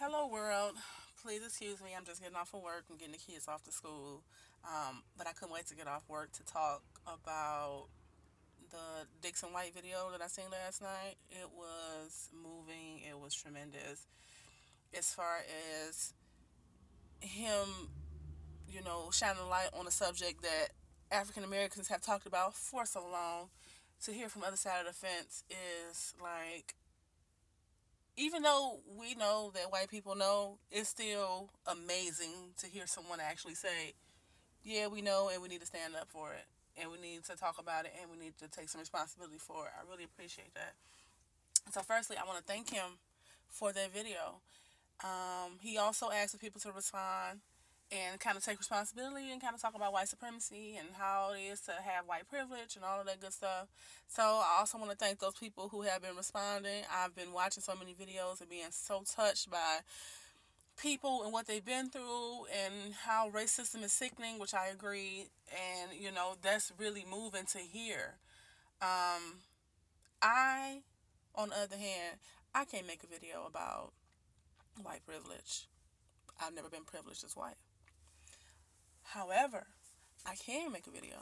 Hello, world. Please excuse me. I'm just getting off of work and getting the kids off to school. But I couldn't wait to get off work to talk about the Dixon White video that I seen last night. It was moving. It was tremendous. As far as him, shining a light on a subject that African Americans have talked about for so long, to hear from the other side of the fence is like, even though we know that white people know, it's still amazing to hear someone actually say, yeah, we know and we need to stand up for it. And we need to talk about it and we need to take some responsibility for it. I really appreciate that. So, firstly, I want to thank him for that video. He also asked for people to respond and kind of take responsibility and kind of talk about white supremacy and how it is to have white privilege and all of that good stuff. So I also want to thank those people who have been responding. I've been watching so many videos and being so touched by people and what they've been through and how racism is sickening, which I agree. And, that's really moving to hear. Um, I, on the other hand, I can't make a video about white privilege. I've never been privileged as white. However, I can make a video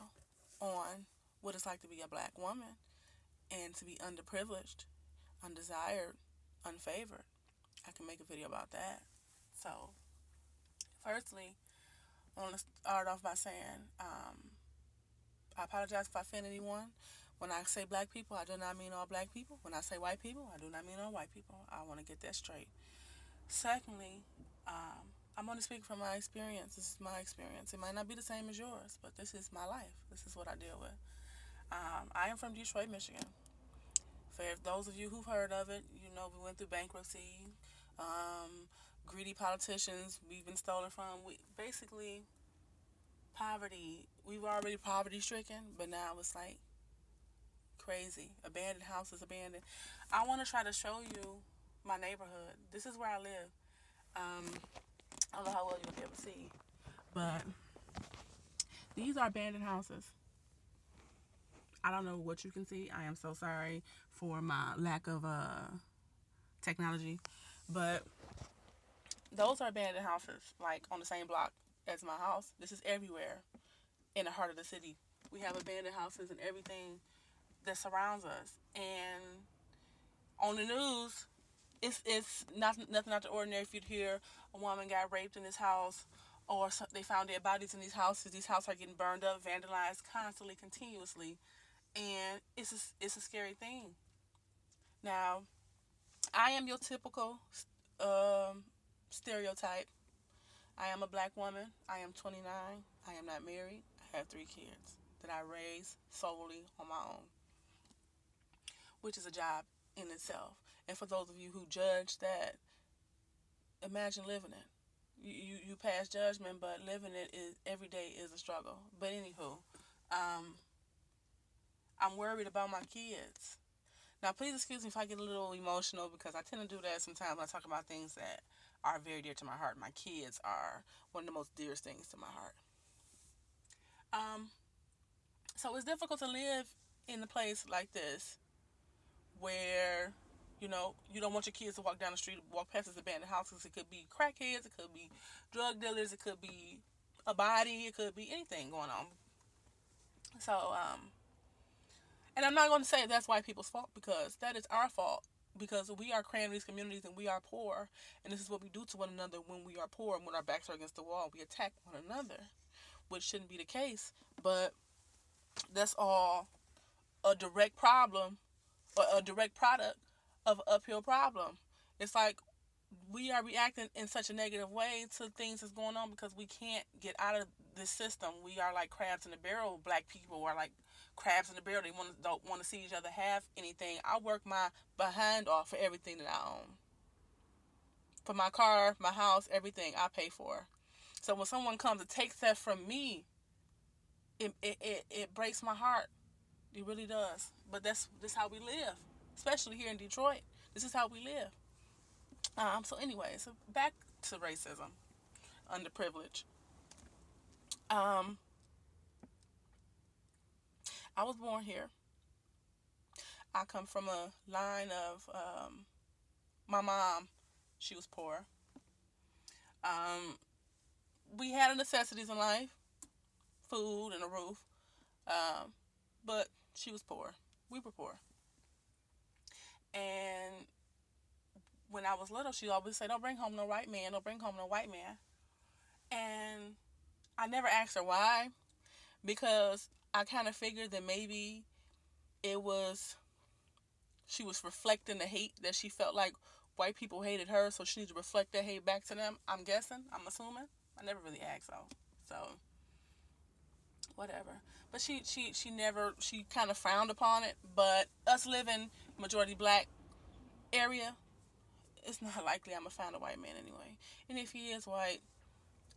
on what it's like to be a black woman and to be underprivileged, undesired, unfavored. I can make a video about that. So, firstly, I want to start off by saying I apologize if I offend anyone. When I say black people, I do not mean all black people. When I say white people, I do not mean all white people. I want to get that straight. Secondly, I'm going to speak from my experience. This is my experience. It might not be the same as yours, but this is my life. This is what I deal with. I am from Detroit, Michigan. For those of you who've heard of it, we went through bankruptcy, greedy politicians we've been stolen from. Basically, poverty. We were already poverty stricken, but now it's like crazy. Abandoned houses, abandoned. I want to try to show you my neighborhood. This is where I live. I don't know how well you'll be able to see, but these are abandoned houses. I don't know what you can see. I am so sorry for my lack of technology, but those are abandoned houses, like on the same block as my house. This is everywhere in the heart of the city. We have abandoned houses and everything that surrounds us. And on the news, it's nothing out the ordinary if you'd hear a woman got raped in this house, or they found dead bodies in these houses. These houses are getting burned up, vandalized constantly, continuously, and it's a scary thing. Now, I am your typical um, stereotype. I am a black woman. I am 29. I am not married. I have 3 kids that I raise solely on my own, which is a job in itself. And for those of you who judge that, imagine living it. You pass judgment, but living it is every day is a struggle. But anywho, um, I'm worried about my kids. Now, please excuse me if I get a little emotional because I tend to do that sometimes when I talk about things that are very dear to my heart. My kids are one of the most dearest things to my heart. Um, so it's difficult to live in a place like this where you don't want your kids to walk down the street, walk past this abandoned houses. It could be crackheads, it could be drug dealers, it could be a body, it could be anything going on. So, and I'm not going to say that's white people's fault, because that is our fault, because we are creating these communities and we are poor, and this is what we do to one another when we are poor and when our backs are against the wall. We attack one another, which shouldn't be the case, but that's all a direct problem or a direct product of an uphill problem. It's like we are reacting in such a negative way to things that's going on because we can't get out of this system. We are like crabs in the barrel. Black people are like crabs in the barrel. They don't want to see each other have anything. I work my behind off for everything that I own. For my car, my house, everything I pay for. So when someone comes and takes that from me, it breaks my heart. It really does. But this how we live, especially here in Detroit. This is how we live. So anyway, so back to racism, underprivileged. Um, I was born here. I come from a line of my mom. She was poor. Um, we had necessities in life, food and a roof, um, but she was poor. We were poor. And when I was little, she always said, "Don't bring home no white man. Don't bring home no white man." And I never asked her why, because I kind of figured that maybe it was she was reflecting the hate that she felt like white people hated her, so she needed to reflect that hate back to them. I'm guessing. I'm assuming. I never really asked though, so whatever. But she never she kind of frowned upon it. But us living majority black area, it's not likely I'm gonna find a white man anyway. And if he is white,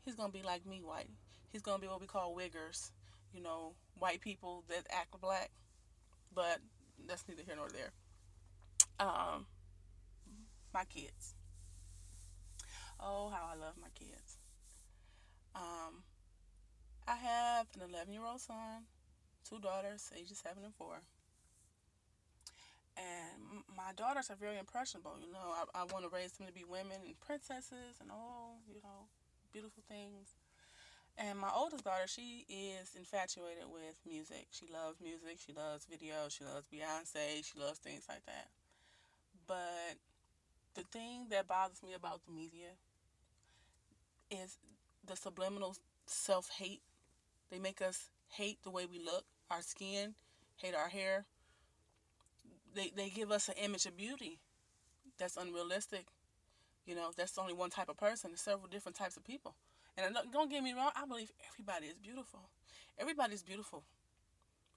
he's gonna be like me white. He's gonna be what we call wiggers, white people that act black. But that's neither here nor there. Um, my kids. Oh, how I love my kids. Um, I have an 11-year-old son, two daughters, ages 7 and 4. And my daughters are very impressionable. I want to raise them to be women and princesses and all, beautiful things. And my oldest daughter, she is infatuated with music. She loves music. She loves video. She loves Beyonce. She loves things like that. But the thing that bothers me about the media is the subliminal self-hate. They make us hate the way we look, our skin, hate our hair. They give us an image of beauty that's unrealistic. That's only one type of person. There's several different types of people. And don't get me wrong, I believe everybody is beautiful. Everybody's beautiful.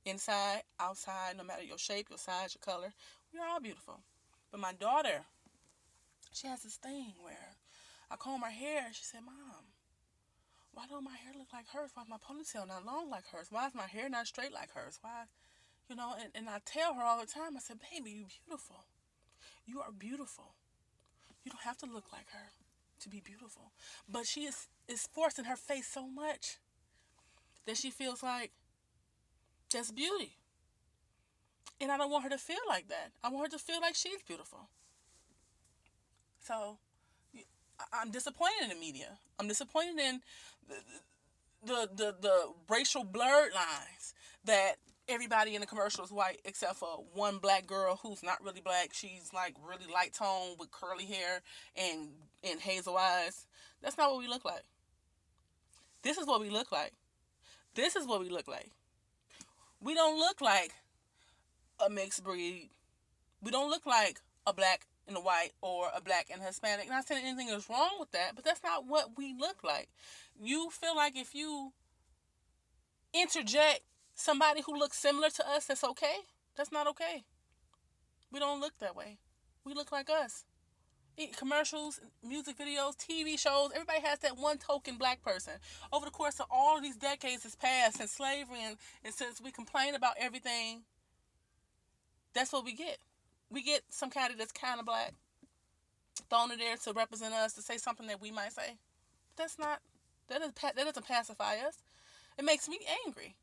Inside, outside, no matter your shape, your size, your color. We're all beautiful. But my daughter, she has this thing where I comb her hair. She said, "Mom, why don't my hair look like hers? Why is my ponytail not long like hers? Why is my hair not straight like hers? Why?" And I tell her all the time, I said, "Baby, you're beautiful. You are beautiful. You don't have to look like her to be beautiful." But she is forcing her face so much that she feels like that's beauty. And I don't want her to feel like that. I want her to feel like she's beautiful. So I'm disappointed in the media. I'm disappointed in the racial blurred lines that everybody in the commercial is white except for one black girl who's not really black. She's like really light tone with curly hair and hazel eyes. That's not what we look like. This is what we look like. This is what we look like. We don't look like a mixed breed. We don't look like a black and a white or a black and Hispanic. Not saying anything is wrong with that, but that's not what we look like. You feel like if you interject somebody who looks similar to us, that's okay? That's not okay. We don't look that way. We look like us. Commercials, music videos, TV shows, everybody has that one token black person. Over the course of all of these decades has passed, since slavery and since we complain about everything, that's what we get. We get some kind of that's kind of black thrown in there to represent us, to say something that we might say. That's not, that doesn't pacify us. It makes me angry.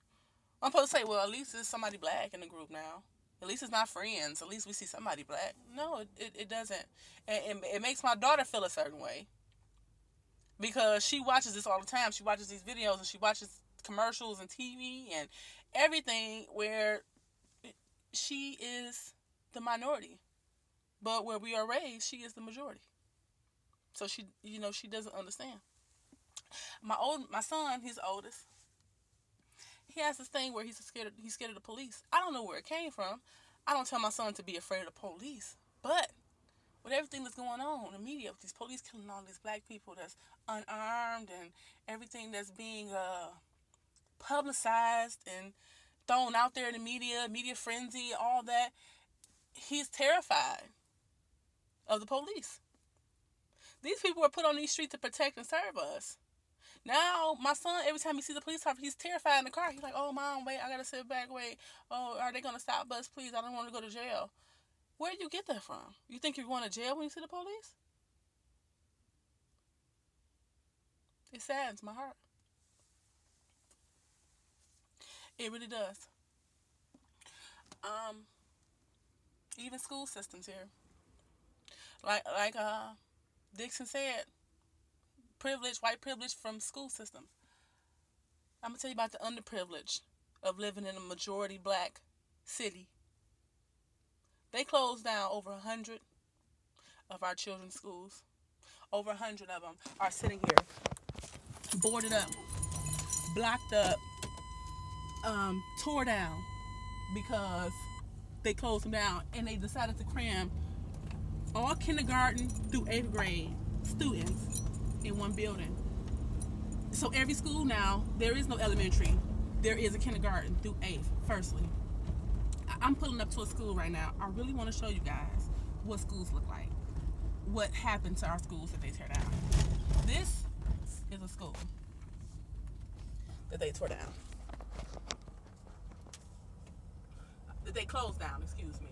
I'm supposed to say, well, at least there's somebody black in the group now. At least it's not friends. At least we see somebody black. No, it doesn't. And it makes my daughter feel a certain way. Because she watches this all the time. She watches these videos and she watches commercials and TV and everything where she is the minority. But where we are raised, she is the majority. So she doesn't understand. My son, he's the oldest. He has this thing where he's scared of the police. I don't know where it came from. I don't tell my son to be afraid of the police. But with everything that's going on in the media, with these police killing all these black people that's unarmed and everything that's being publicized and thrown out there in the media frenzy, all that, he's terrified of the police. These people were put on these streets to protect and serve us. Now, my son, every time he sees a police officer, he's terrified in the car. He's like, "Oh, Mom, wait, I gotta sit back, wait. Oh, are they gonna stop us? Please, I don't want to go to jail." Where do you get that from? You think you're going to jail when you see the police? It saddens my heart. It really does. Um, Even school systems here. Like Dixon said, white privilege from school systems. I'm going to tell you about the underprivileged of living in a majority black city. They closed down over 100 of our children's schools. Over 100 of them are sitting here, boarded up, blocked up, tore down because they closed them down, and they decided to cram all kindergarten through 8th grade students in one building. So every school now, there is no elementary. There is a kindergarten through 8th, firstly. I'm pulling up to a school right now. I really want to show you guys what schools look like. What happened to our schools that they tear down. This is a school that they tore down. That they closed down, excuse me.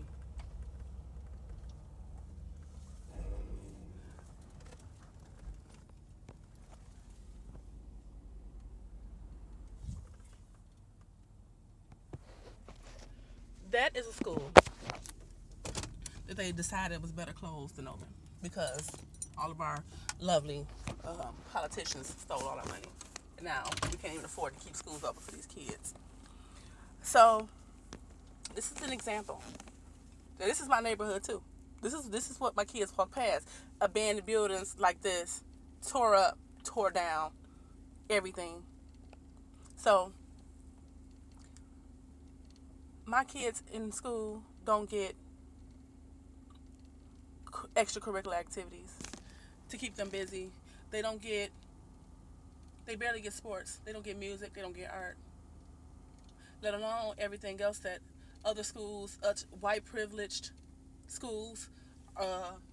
That is a school that they decided was better closed than open because all of our lovely politicians stole all our money. And now we can't even afford to keep schools open for these kids. So this is an example. Now, this is my neighborhood too. This is what my kids walk past. Abandoned buildings like this, tore up, tore down, everything. So my kids in school don't get extracurricular activities to keep them busy. They barely get sports. They don't get music. They don't get art. Let alone everything else that other schools, white privileged schools,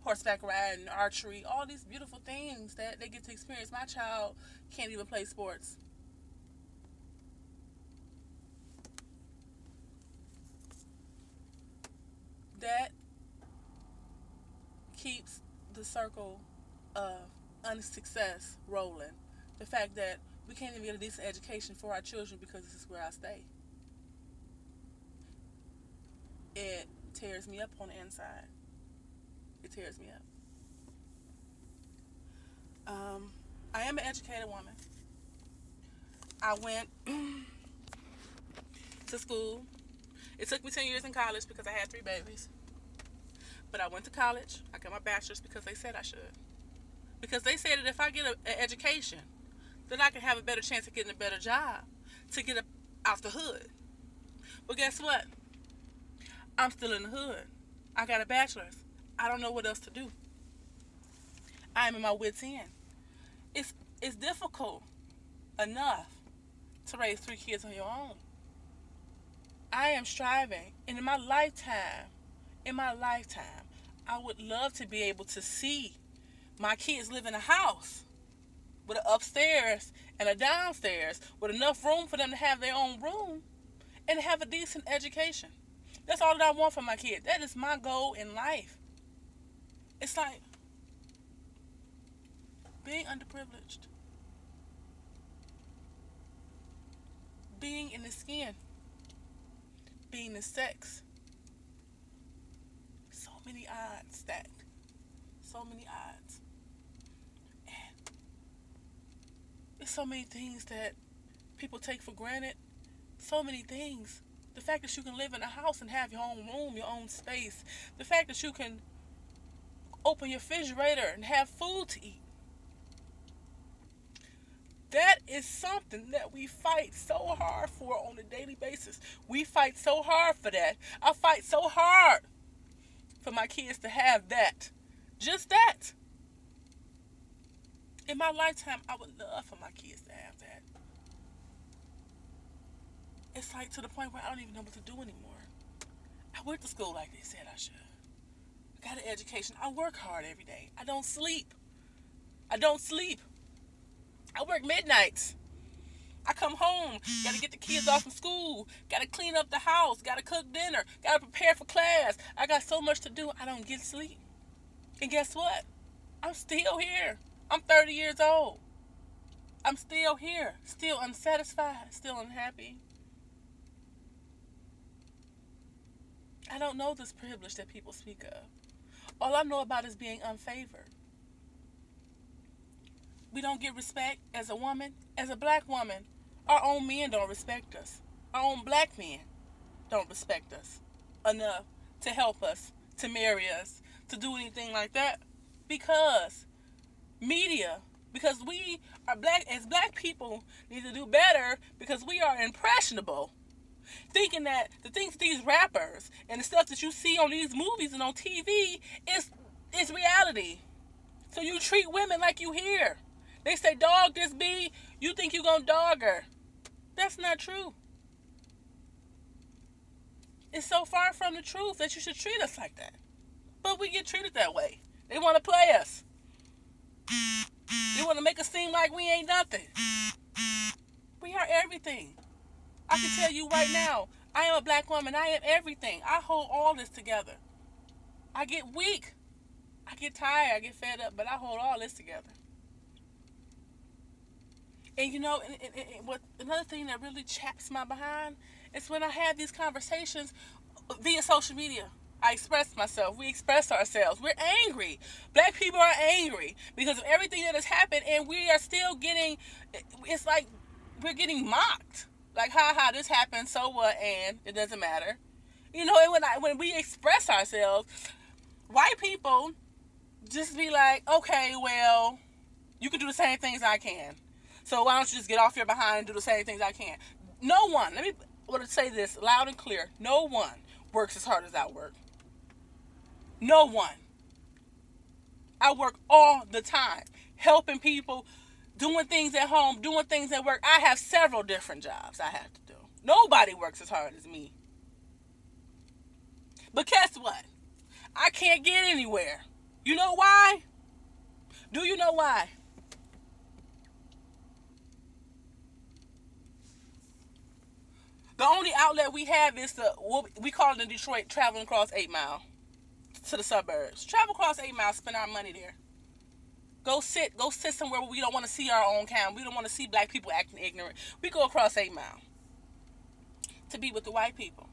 horseback riding, archery, all these beautiful things that they get to experience. My child can't even play sports. That keeps the circle of unsuccess rolling. The fact that we can't even get a decent education for our children because this is where I stay. It tears me up on the inside. It tears me up. I am an educated woman. I went to school. It took me 10 years in college because I had 3 babies. But I went to college. I got my bachelor's because they said I should. Because they said that if I get an education, then I can have a better chance of getting a better job to get out the hood. But guess what? I'm still in the hood. I got a bachelor's. I don't know what else to do. I'm in my wit's end. It's difficult enough to raise 3 kids on your own. I am striving, and in my lifetime, I would love to be able to see my kids live in a house with an upstairs and a downstairs with enough room for them to have their own room and have a decent education. That's all that I want for my kids. That is my goal in life. It's like being underprivileged, being in the skin, being the sex. So many odds stacked. So many odds. And there's so many things that people take for granted. So many things. The fact that you can live in a house and have your own room, your own space. The fact that you can open your refrigerator and have food to eat. That is something that we fight so hard for on a daily basis. We fight so hard for that. I fight so hard for my kids to have that. Just that. In my lifetime, I would love for my kids to have that. It's like to the point where I don't even know what to do anymore. I went to school like they said I should. I got an education. I work hard every day. I don't sleep. I work midnights. I come home, gotta get the kids off from school, gotta clean up the house, gotta cook dinner, gotta prepare for class. I got so much to do, I don't get sleep. And guess what? I'm still here. I'm 30 years old. I'm still here, still unsatisfied, still unhappy. I don't know this privilege that people speak of. All I know about is being unfavored. We don't get respect as a woman, as a black woman. Our own men don't respect us. Our own black men don't respect us enough to help us, to marry us, to do anything like that. Because media, because we are black, as black people need to do better because we are impressionable. Thinking that the things that these rappers and the stuff that you see on these movies and on TV is reality. So you treat women like you hear. They say dog this bee, you think you gonna dog her. That's not true. It's so far from the truth that you should treat us like that. But we get treated that way. They want to play us. They want to make us seem like we ain't nothing. We are everything. I can tell you right now, I am a black woman. I am everything. I hold all this together. I get weak. I get tired. I get fed up. But I hold all this together. And you know, what another thing that really chaps my behind is when I have these conversations via social media. I express myself. We express ourselves. We're angry. Black people are angry because of everything that has happened, and we are still getting, it's like we're getting mocked. Like, ha, this happened, so what, and it doesn't matter. You know, and when we express ourselves, white people just be like, okay, well, you can do the same things I can. So why don't you just get off your behind and do the same things I can? No one, let me say this loud and clear, no one works as hard as I work. No one. I work all the time, helping people, doing things at home, doing things at work. I have several different jobs I have to do. Nobody works as hard as me. But guess what? I can't get anywhere. You know why? Do you know why? The only outlet we have is we call it in Detroit, traveling across 8 Mile to the suburbs. Travel across 8 Mile, spend our money there. Go sit somewhere where we don't want to see our own kind. We don't want to see black people acting ignorant. We go across 8 Mile to be with the white people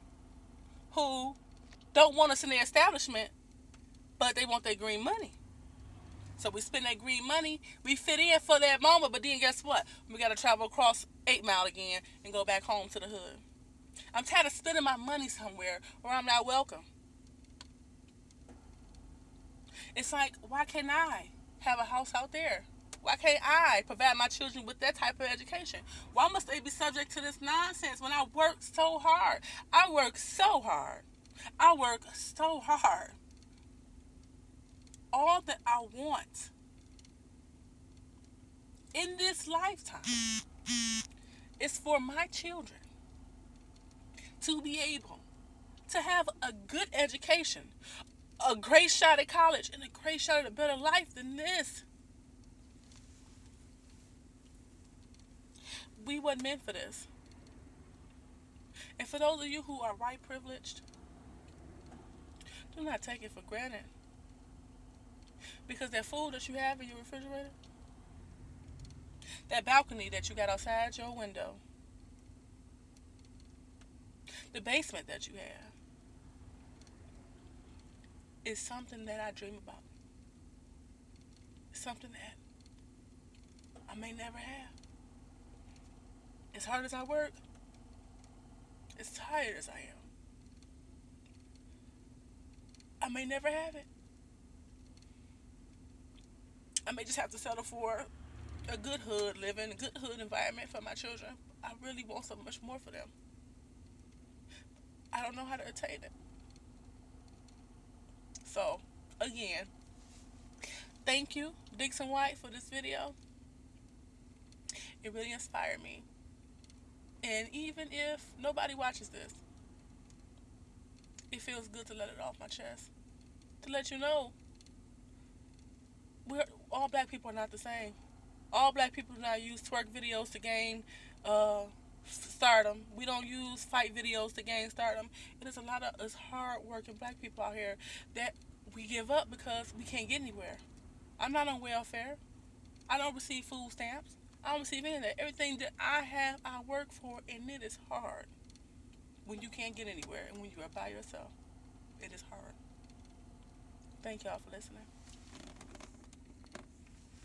who don't want us in their establishment, but they want their green money. So we spend that green money, we fit in for that moment, but then guess what? We got to travel across 8 Mile again and go back home to the hood. I'm tired of spending my money somewhere where I'm not welcome. It's like, why can't I have a house out there? Why can't I provide my children with that type of education? Why must they be subject to this nonsense when I work so hard? I work so hard. I work so hard. All that I want in this lifetime is for my children to be able to have a good education, a great shot at college, and a great shot at a better life than this. We weren't meant for this. And for those of you who are white privileged, do not take it for granted. Because that food that you have in your refrigerator, that balcony that you got outside your window, the basement that you have, is something that I dream about. It's something that I may never have. As hard as I work, as tired as I am, I may never have it. I may just have to settle for a good hood living, a good hood environment for my children. I really want so much more for them. I don't know how to attain it. So, again, thank you, Dixon White, for this video. It really inspired me. And even if nobody watches this, it feels good to let it off my chest. To let you know, all black people are not the same. All black people do not use twerk videos to gain stardom. We don't use fight videos to gain stardom. And there's a lot of hard-working black people out here that we give up because we can't get anywhere. I'm not on welfare. I don't receive food stamps. I don't receive any of that. Everything that I have, I work for, and it is hard when you can't get anywhere and when you are by yourself. It is hard. Thank y'all for listening.